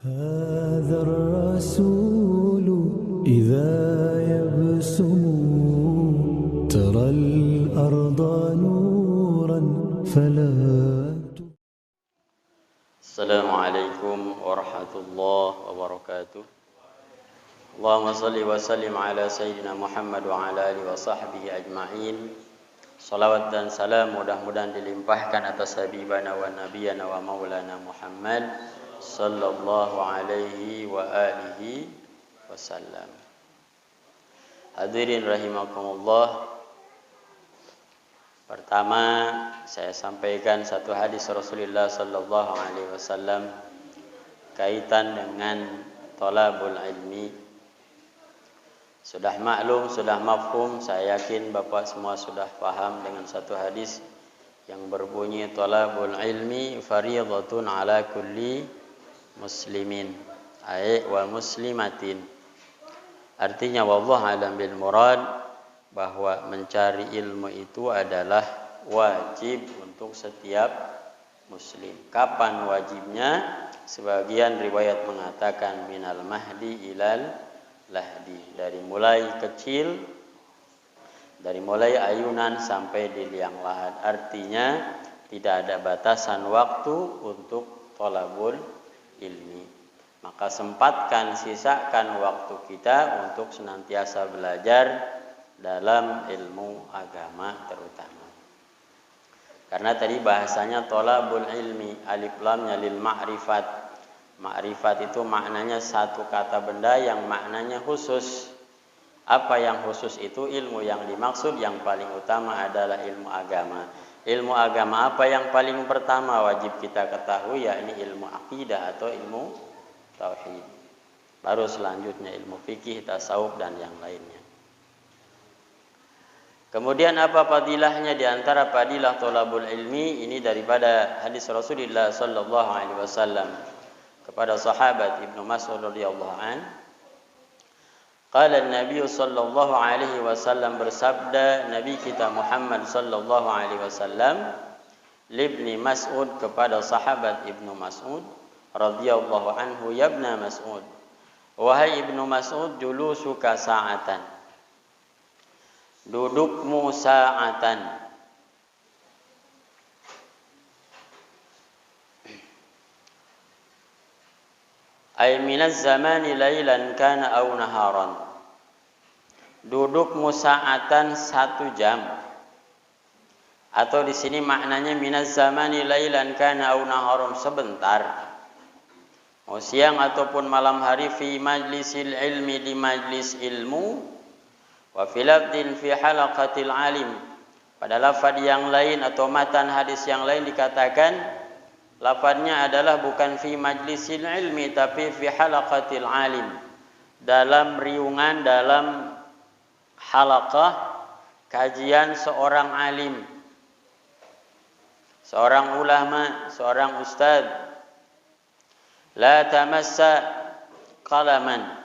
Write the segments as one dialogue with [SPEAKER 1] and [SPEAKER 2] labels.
[SPEAKER 1] هذا الرسول إذا يبسم ترى الأرض نورا فلا.
[SPEAKER 2] Assalamualaikum warahmatullahi wabarakatuh. Allahumma salli wa sallim ala sayyidina Muhammad wa ala alihi wa sahbihi ajma'in. Salawat dan salam mudah-mudahan dilimpahkan atas habibana wa nabiyana wa maulana Muhammad sallallahu alaihi wa alihi wasallam. Hadirin rahimakumullah. Pertama, saya sampaikan satu hadis Rasulullah sallallahu alaihi wasallam kaitan dengan thalabul ilmi. Sudah maklum, sudah mafhum, saya yakin Bapak semua sudah paham dengan satu hadis yang berbunyi thalabul ilmi fardhatun ala kulli muslimin wa muslimatin. Artinya wallahu a'lam bil murad, bahwa mencari ilmu itu adalah wajib untuk setiap muslim. Kapan wajibnya? Sebagian riwayat mengatakan minal mahdi ilal lahdi, dari mulai kecil, dari mulai ayunan sampai di liang lahat. Artinya tidak ada batasan waktu untuk thalabul ilmi. Maka sempatkan, sisakan waktu kita untuk senantiasa belajar dalam ilmu agama terutama. Karena tadi bahasanya thalabul ilmi, alif lamnya lil ma'rifat. Ma'rifat itu maknanya satu kata benda yang maknanya khusus. Apa yang khusus itu? Ilmu yang dimaksud yang paling utama adalah ilmu agama. Ilmu agama apa yang paling pertama wajib kita ketahui? Yakni ilmu akidah atau ilmu tauhid. Baru selanjutnya ilmu fikih, tasawuf dan yang lainnya. Kemudian apa fadilahnya? Di antara fadilah thalabul ilmi ini daripada hadis Rasulullah sallallahu alaihi wasallam kepada sahabat Ibnu Mas'ud radhiyallahu an. Qala an-nabiy sallallahu alaihi wasallam, bersabda Nabi kita Muhammad sallallahu alaihi wasallam li Ibnu Mas'ud, kepada sahabat Ibnu Mas'ud radhiyallahu anhu, ya Ibnu Mas'ud, wahai Ibnu Mas'ud, julusuka sa'atan, dudukmu sa'atan. Ay minaz zamani lailan kana aw naharan. Dudukmu sa'atan, 1 jam. Atau di sini maknanya minaz zamani lailan kana aw naharan, sebentar. Mau siang ataupun malam hari, fi majlisil ilmi, di majlis ilmu, wa fi lafdin fi halaqatil alim. Pada lafaz yang lain atau matan hadis yang lain dikatakan lafadznya adalah bukan fi majlisil ilmi tapi fi halaqatil alim, dalam riungan, dalam halaqah kajian seorang alim, seorang ulama, seorang ustaz. La tamassa qalaman,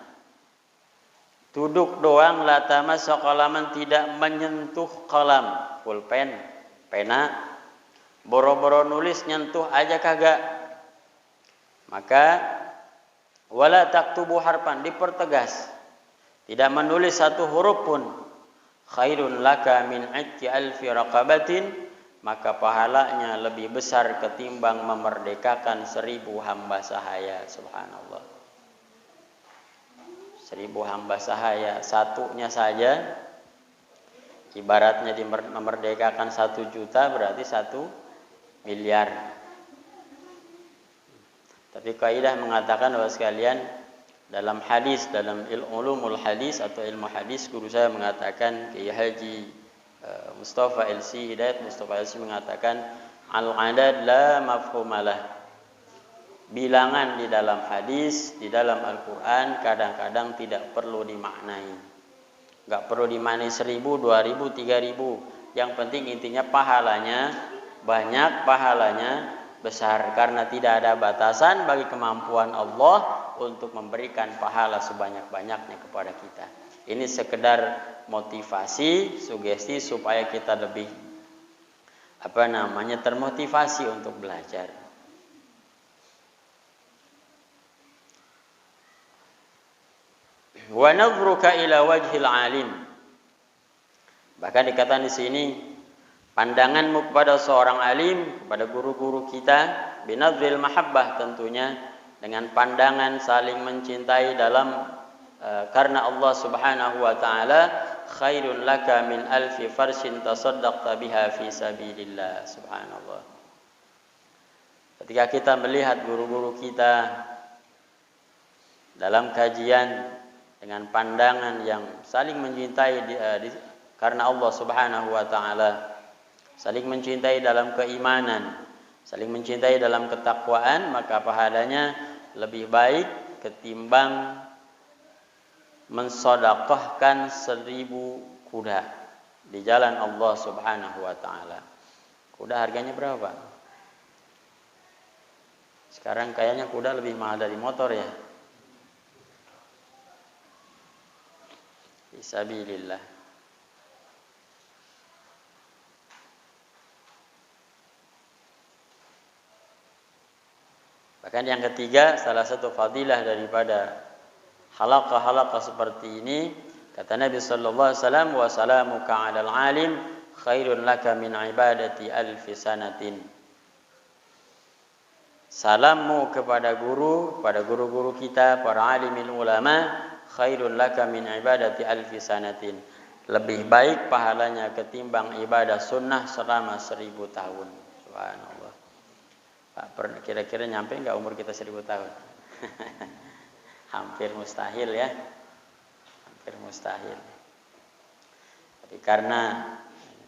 [SPEAKER 2] duduk doang, la tamassa qalaman, tidak menyentuh qalam, pulpen, pena. Boro-boro nulis, nyentuh aja kagak. Maka wala taktubu harfan, dipertegas, tidak menulis satu huruf pun. Khairun laka min itqi alfi raqabatin, maka pahalanya lebih besar ketimbang memerdekakan 1000 hamba sahaya. Subhanallah. 1000 hamba sahaya, satunya saja ibaratnya memerdekakan 1 juta, berarti 1 miliar. Tapi kaidah mengatakan bahwa sekalian, dalam hadis, dalam ulumul hadis atau ilmu hadis, guru saya mengatakan, Kiai Haji Mustafa LC Hidayat Mustafa LC mengatakan, al-adad la mafhumalah. Bilangan di dalam hadis, di dalam Al-Quran kadang-kadang tidak perlu dimaknai. Enggak perlu dimaknai 1000, 2000, 3000. Yang penting intinya pahalanya banyak, pahalanya besar, karena tidak ada batasan bagi kemampuan Allah untuk memberikan pahala sebanyak-banyaknya kepada kita. Ini sekedar motivasi, sugesti supaya kita lebih termotivasi untuk belajar. Wa nadhruka ila wajhil alim. Bahkan dikatakan di sini, pandanganmu kepada seorang alim, kepada guru-guru kita, binadril mahabbah, tentunya dengan pandangan saling mencintai dalam karena Allah Subhanahu wa taala, khairun laka min alfi farsin tasaddaqta biha fi sabilillah. Subhanallah. Ketika kita melihat guru-guru kita dalam kajian dengan pandangan yang saling mencintai karena Allah Subhanahu wa taala, saling mencintai dalam keimanan, saling mencintai dalam ketakwaan, maka pahalanya lebih baik ketimbang mensedekahkan 1000 kuda di jalan Allah Subhanahu wa taala. Kuda harganya berapa? Sekarang kayaknya kuda lebih mahal dari motor ya. Fisabilillah. Bahkan yang ketiga, salah satu fadilah daripada halaqah-halaqah seperti ini, kata Nabi sallallahu alaihi wasallam, wa salamuka 'alal 'alim khairun laka min ibadati alfi sanatin. Salammu kepada guru, pada guru-guru kita, para alimil ulama, khairun laka min ibadati alfi sanatin. Lebih baik pahalanya ketimbang ibadah sunnah selama 1000 tahun. Subhanallah. Pak, kira-kira nyampe enggak umur kita 1000 tahun? Hampir mustahil ya. Hampir mustahil. Tapi karena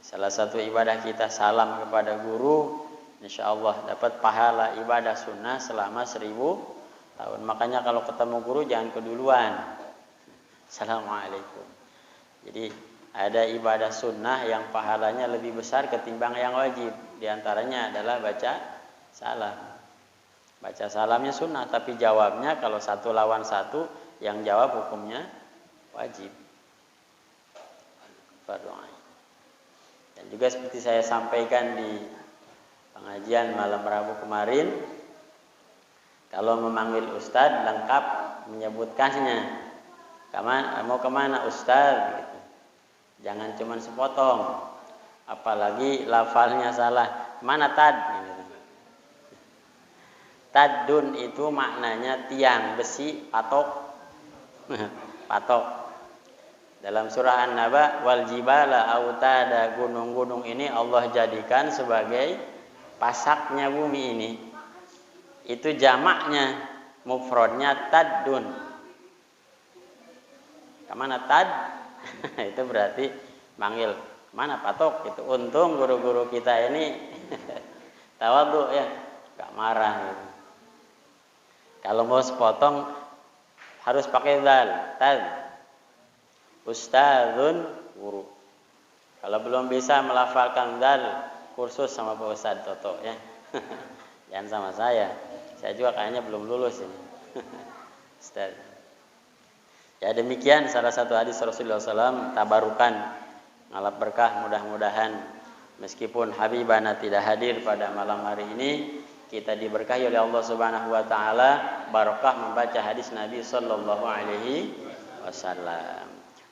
[SPEAKER 2] salah satu ibadah kita salam kepada guru, insyaallah dapat pahala ibadah sunnah selama 1000 tahun. Makanya kalau ketemu guru jangan keduluan. Assalamualaikum. Jadi ada ibadah sunnah yang pahalanya lebih besar ketimbang yang wajib. Di antaranya adalah baca salam. Baca salamnya sunnah, tapi jawabnya kalau 1 lawan 1, yang jawab hukumnya wajib. Berdoa. Dan juga seperti saya sampaikan di pengajian malam Rabu kemarin, kalau memanggil ustadz lengkap menyebutkannya. Mau kemana ustadz? Gitu. Jangan cuma sepotong, apalagi lafalnya salah. Mana tad? Gitu. Taddun itu maknanya tiang besi, patok. Patok. Dalam surah An-Naba, wal jibala autada, gunung-gunung ini Allah jadikan sebagai pasaknya bumi ini. Itu jamaknya, mufradnya taddun. Kemana tad? Itu berarti manggil. Mana patok? Itu untung guru-guru kita ini tawadhu ya, gak marah gitu. Kalau mau sepotong harus pakai dal, tad. Ustadzun, guru. Kalau belum bisa melafalkan dal, kursus sama Pak Ustadz Toto ya. Jangan sama saya. Saya juga kayaknya belum lulus ini. Ustadz. Ya demikian salah satu hadis Rasulullah SAW, tabarukan, ngalap berkah, mudah-mudahan meskipun Habibana tidak hadir pada malam hari ini, kita diberkahi oleh Allah Subhanahu wa taala barokah membaca hadis Nabi sallallahu alaihi wasallam.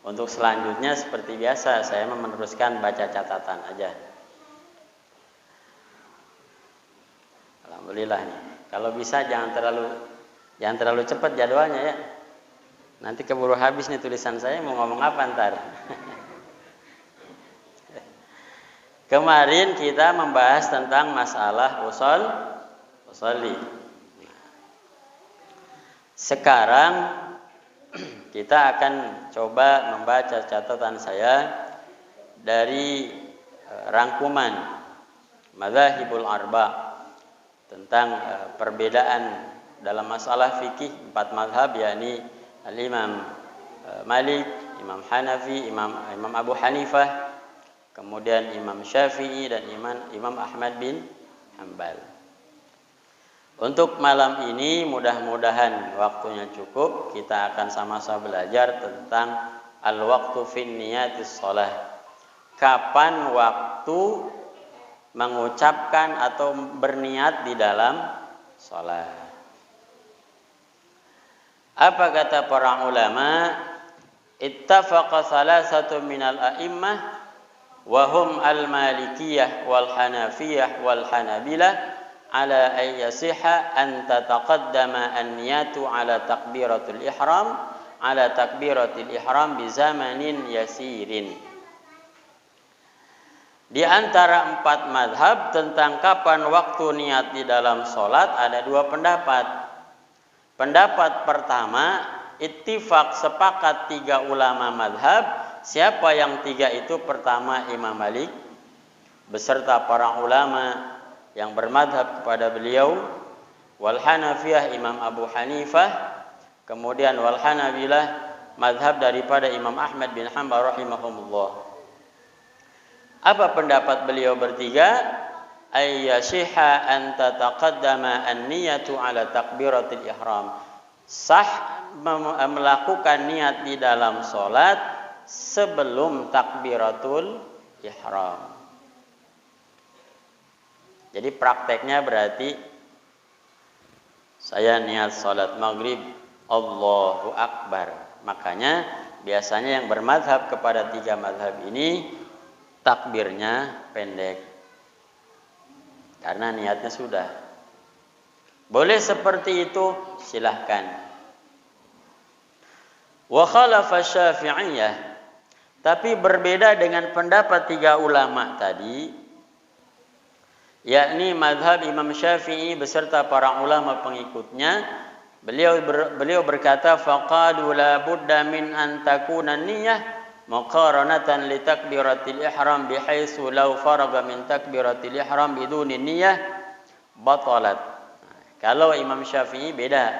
[SPEAKER 2] Untuk selanjutnya seperti biasa saya meneruskan baca catatan aja. Alhamdulillah nih. Kalau bisa jangan terlalu cepat jadwalnya ya. Nanti keburu habis nih tulisan saya, mau ngomong apa ntar. Kemarin kita membahas tentang masalah usolli. Sekarang kita akan coba membaca catatan saya dari rangkuman Madzhabul Arba tentang perbedaan dalam masalah fikih 4 mazhab, yakni Al-Imam Malik, Imam Hanafi, Imam Abu Hanifah, kemudian Imam Syafi'i dan Imam Ahmad bin Hanbal. Untuk malam ini mudah-mudahan waktunya cukup. Kita akan sama-sama belajar tentang al-waqtu fin niyatis shalah. Kapan waktu mengucapkan atau berniat di dalam salat. Apa kata para ulama? ittafaqa salasatu minal a'immah wa hum al-malikiyah wal hanafiyah wal hanabilah ala ay yasiha an tataqaddama an-niyatu ala takbiratul ihram bi zamanin yasirin. Di antara 4 mazhab tentang kapan waktu niat di dalam sholat ada 2 pendapat. Pendapat pertama, ittifaq sepakat 3 ulama mazhab. Siapa yang 3 itu? Pertama Imam Malik beserta para ulama yang bermadhab kepada beliau, wal Hanafiyah Imam Abu Hanifah, kemudian wal Hanabilah mazhab daripada Imam Ahmad bin Hanbal rahimahumullah. Apa pendapat beliau bertiga? Ayyashiha an tataqaddama an-niyatu ala takbiratul ihram. Sah melakukan niat di dalam sholat sebelum takbiratul ihram. Jadi prakteknya berarti saya niat sholat maghrib Allahu Akbar. Makanya biasanya yang bermadhab kepada 3 madhab ini takbirnya pendek karena niatnya sudah. Boleh seperti itu, silahkan. Wa khalafa Syafi'iyah, tapi berbeda dengan pendapat 3 ulama tadi, yakni mazhab Imam Syafi'i beserta para ulama pengikutnya. Beliau berkata, faqalu la budda min an takuna niyyah muqaranatan li takbiratil ihram bihaitsu law faraga min takbiratil ihram biduni niyyah batalat. Kalau Imam Syafi'i beda.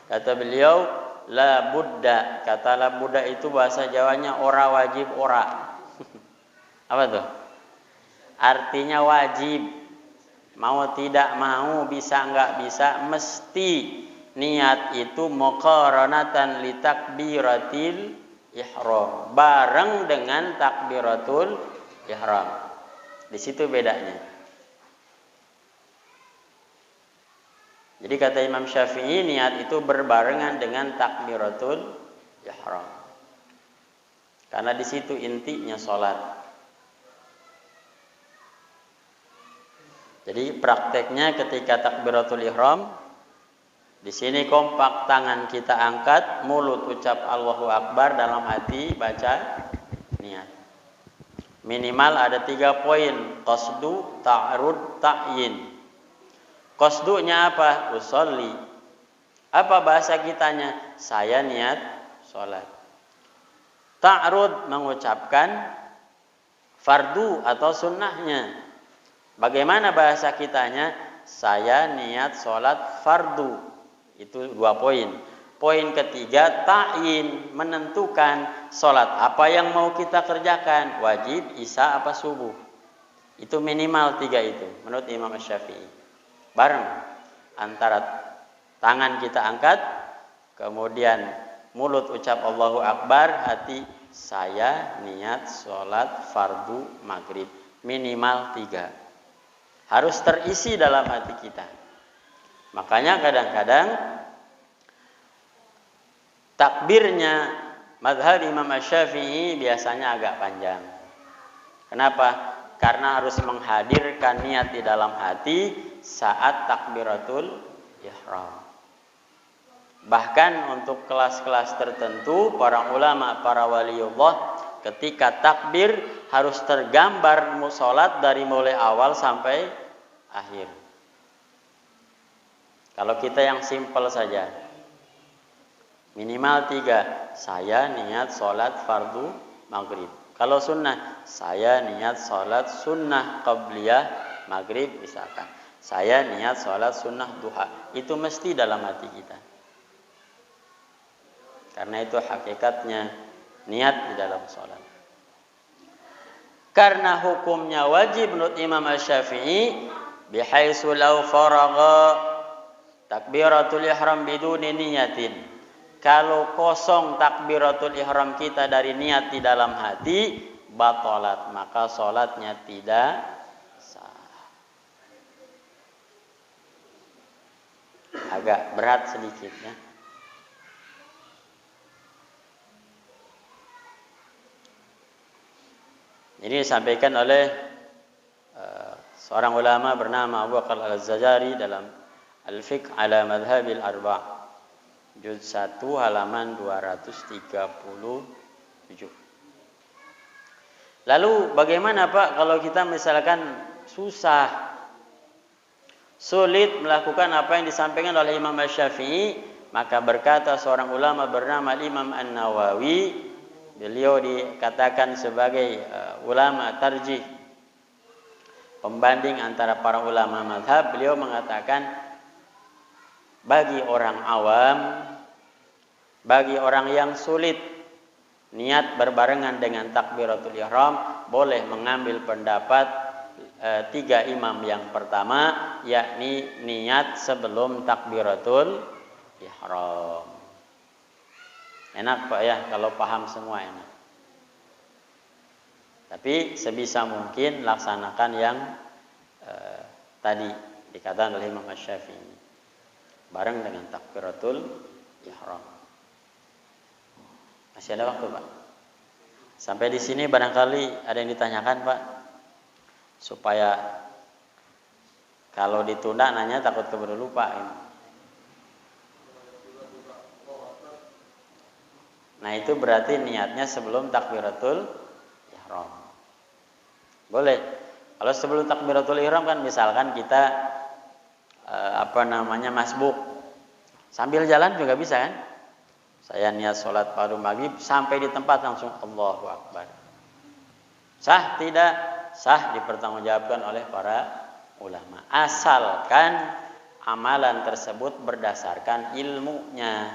[SPEAKER 2] Kata beliau la budda. Kata la budda itu bahasa Jawanya ora wajib ora. Apa tuh? Artinya wajib. Mau tidak mau, bisa enggak bisa, mesti niat itu muqaranatan li takbiratil ihram, bareng dengan takbiratul ihram. Di situ bedanya. Jadi kata Imam Syafi'i, niat itu berbarengan dengan takbiratul ihram. Karena di situ intinya sholat. Jadi prakteknya ketika takbiratul ihram, di sini kompak, tangan kita angkat, mulut ucap Allahu Akbar, dalam hati baca niat. Minimal ada 3 poin, qasdu, ta'rud, ta'yin. Qasdunya apa? Usolli. Apa bahasa kitanya? Saya niat sholat. Ta'rud, mengucapkan fardu atau sunnahnya. Bagaimana bahasa kitanya? Saya niat sholat fardu. Itu 2 poin. Poin ketiga, ta'yin, menentukan sholat apa yang mau kita kerjakan, wajib, isya, apa subuh. Itu minimal 3 itu menurut Imam Syafi'i. Bareng antara tangan kita angkat, kemudian mulut ucap Allahu Akbar, hati saya niat sholat fardu maghrib. Minimal 3. Harus terisi dalam hati kita. Makanya kadang-kadang takbirnya mazhab Imam Syafi'i biasanya agak panjang. Kenapa? Karena harus menghadirkan niat di dalam hati saat takbiratul ihram. Bahkan untuk kelas-kelas tertentu, para ulama, para waliullah, ketika takbir harus tergambar sholat dari mulai awal sampai akhir. Kalau kita yang simpel saja, minimal 3, saya niat sholat fardu maghrib. Kalau sunnah, saya niat sholat sunnah qabliyah maghrib misalkan. Saya niat sholat sunnah duha. Itu mesti dalam hati kita. Karena itu hakikatnya niat di dalam sholat. Karena hukumnya wajib menurut Imam Syafi'i, bihaitsu law faragha takbiratul ihram biduni niyatin. Kalau kosong takbiratul ihram kita dari niat di dalam hati, batalat, maka sholatnya tidak sah. Agak berat sedikit ya. Ini disampaikan oleh seorang ulama bernama Abu Bakar Al-Zajari dalam Al-Fiqh ala Madhabil Arba' juz 1 halaman 237. Lalu bagaimana Pak kalau kita misalkan susah, sulit melakukan apa yang disampaikan oleh Imam Asy-Syafi'i? Maka berkata seorang ulama bernama Imam An-Nawawi, beliau dikatakan sebagai ulama tarjih, pembanding antara para ulama mazhab. Beliau mengatakan bagi orang awam, bagi orang yang sulit niat berbarengan dengan takbiratul ihram, boleh mengambil pendapat 3 imam yang pertama, yakni niat sebelum takbiratul ihram. Enak Pak ya, kalau paham semua enak. Tapi sebisa mungkin laksanakan yang tadi dikatakan oleh Imam Asy-Syafi'i, bareng dengan takbiratul ihram. Masih ada waktu Pak? Sampai di sini barangkali ada yang ditanyakan Pak, supaya kalau ditunda nanya takut keburu lupa ini. Nah itu berarti niatnya sebelum takbiratul ihram. Boleh. Kalau sebelum takbiratul ihram kan misalkan kita masbuk. Sambil jalan juga bisa kan? Saya niat sholat fardu maghrib, sampai di tempat langsung Allahu Akbar. Sah tidak? Sah, dipertanggungjawabkan oleh para ulama. Asalkan amalan tersebut berdasarkan ilmunya.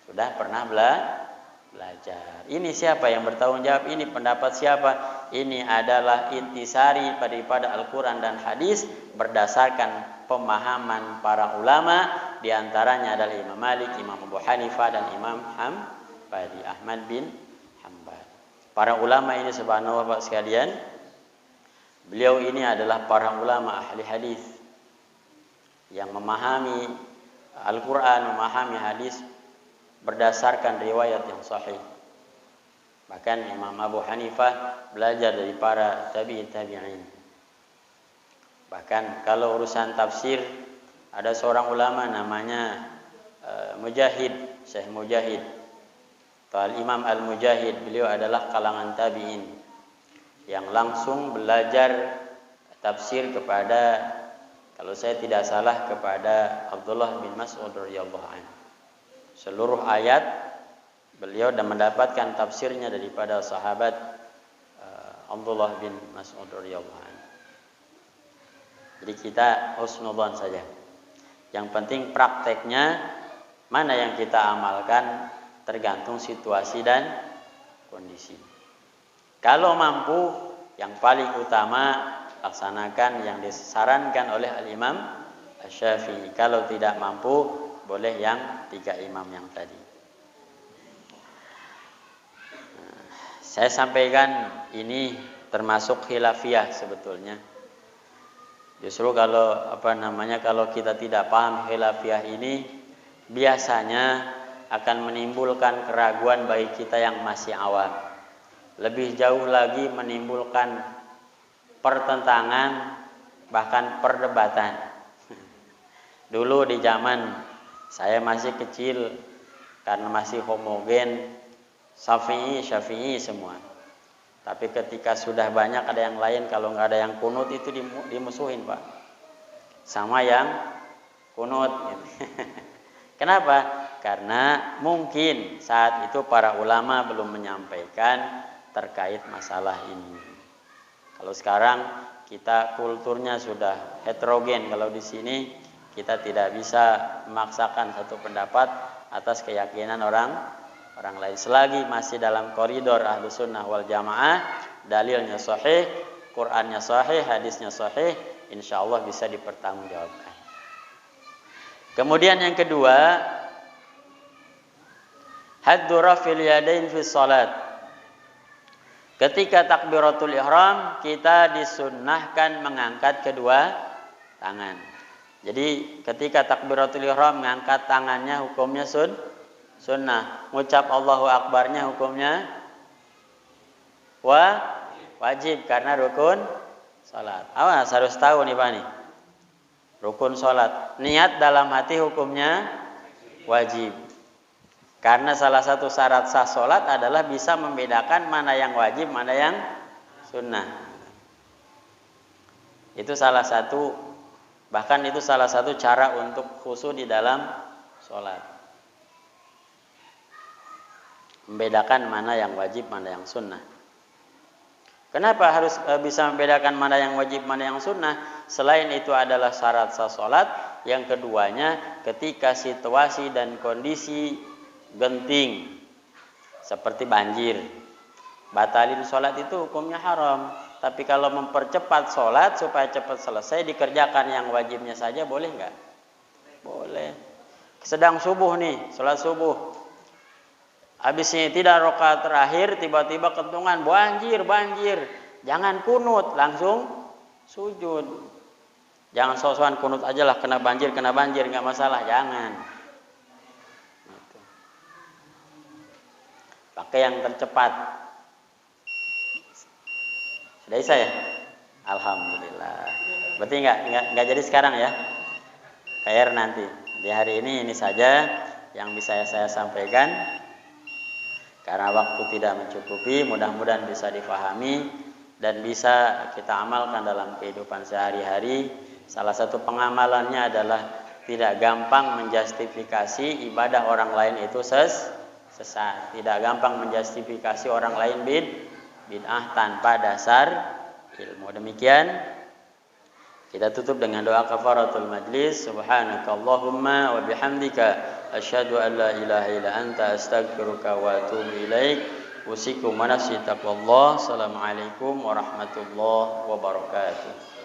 [SPEAKER 2] Sudah pernah belajar. Ini siapa yang bertanggung jawab? Ini pendapat siapa? Ini adalah intisari daripada Al-Quran dan hadis berdasarkan pemahaman para ulama. Di antaranya adalah Imam Malik, Imam Abu Hanifah, dan Imam Ahmad bin Hanbal. Para ulama ini subhanallah Bapak sekalian, beliau ini adalah para ulama ahli hadis yang memahami Al-Quran, memahami hadis berdasarkan riwayat yang sahih. Bahkan Imam Abu Hanifah belajar dari para tabi'in. Bahkan kalau urusan tafsir, ada seorang ulama namanya Mujahid, Syekh Mujahid, Imam Al-Mujahid. Beliau adalah kalangan tabi'in yang langsung belajar tafsir kepada, kalau saya tidak salah, kepada Abdullah bin Mas'ud radhiyallahu anhu. Seluruh ayat beliau dan mendapatkan tafsirnya daripada sahabat Abdullah bin Mas'ud radhiyallahu anhu. Jadi kita husnudzon saja. Yang penting prakteknya mana yang kita amalkan tergantung situasi dan kondisi. Kalau mampu, yang paling utama laksanakan yang disarankan oleh Al-Imam Asy-Syafi'i. Kalau tidak mampu, boleh yang 3 imam yang tadi. Saya sampaikan ini termasuk khilafiyah sebetulnya. Justru kalau kalau kita tidak paham khilafiyah ini, biasanya akan menimbulkan keraguan bagi kita yang masih awam. Lebih jauh lagi menimbulkan pertentangan, bahkan perdebatan. Dulu di zaman saya masih kecil, karena masih homogen, Syafi'i semua. Tapi ketika sudah banyak ada yang lain, kalau nggak ada yang kunut itu dimusuhin Pak, sama yang kunut gitu. Kenapa? Karena mungkin saat itu para ulama belum menyampaikan terkait masalah ini. Kalau sekarang kita kulturnya sudah heterogen. Kalau di sini kita tidak bisa memaksakan satu pendapat atas keyakinan orang lain. Selagi masih dalam koridor Ahlus Sunnah wal Jamaah, dalilnya sahih, Qur'annya sahih, hadisnya sahih, insyaallah bisa dipertanggungjawabkan. Kemudian yang kedua, haddu rafil yadain fi salat. Ketika takbiratul ihram, kita disunnahkan mengangkat kedua tangan. Jadi ketika takbiratul ihram mengangkat tangannya hukumnya sunnah. Mengucap Allahu Akbarnya hukumnya Wajib karena rukun salat. Awas harus tahu nih Pak nih. Rukun salat. Niat dalam hati hukumnya wajib. Karena salah satu syarat sah salat adalah bisa membedakan mana yang wajib, mana yang sunnah. Itu salah satu, bahkan itu salah satu cara untuk khusyuk di dalam salat. Membedakan mana yang wajib, mana yang sunnah. Kenapa harus bisa membedakan mana yang wajib, mana yang sunnah? Selain itu adalah syarat sah salat. Yang keduanya, ketika situasi dan kondisi genting seperti banjir, batalin salat itu hukumnya haram. Tapi kalau mempercepat salat supaya cepat selesai, dikerjakan yang wajibnya saja, boleh nggak? Boleh. Sedang subuh nih, salat subuh. Habisnya tidak rakaat terakhir, tiba-tiba kentungan, banjir. Jangan kunut, langsung sujud. Jangan sok-sokan kunut aja lah, kena banjir, nggak masalah, jangan. Gitu. Pakai yang tercepat. Sudah bisa ya? Alhamdulillah. Berarti nggak jadi sekarang ya? PR nanti. Di hari ini saja yang bisa saya sampaikan. Karena waktu tidak mencukupi, mudah-mudahan bisa difahami dan bisa kita amalkan dalam kehidupan sehari-hari. Salah satu pengamalannya adalah tidak gampang menjustifikasi ibadah orang lain itu sesat. Tidak gampang menjustifikasi orang lain bid'ah tanpa dasar ilmu. Demikian kita tutup dengan doa kafaratul majlis. Subhanakallahumma wa bihamdika asyhadu an la ilaha illa anta astaghfiruka wa atubu ilaik. Usikum wa nafsi taqwallah. Assalamualaikum warahmatullahi wabarakatuh.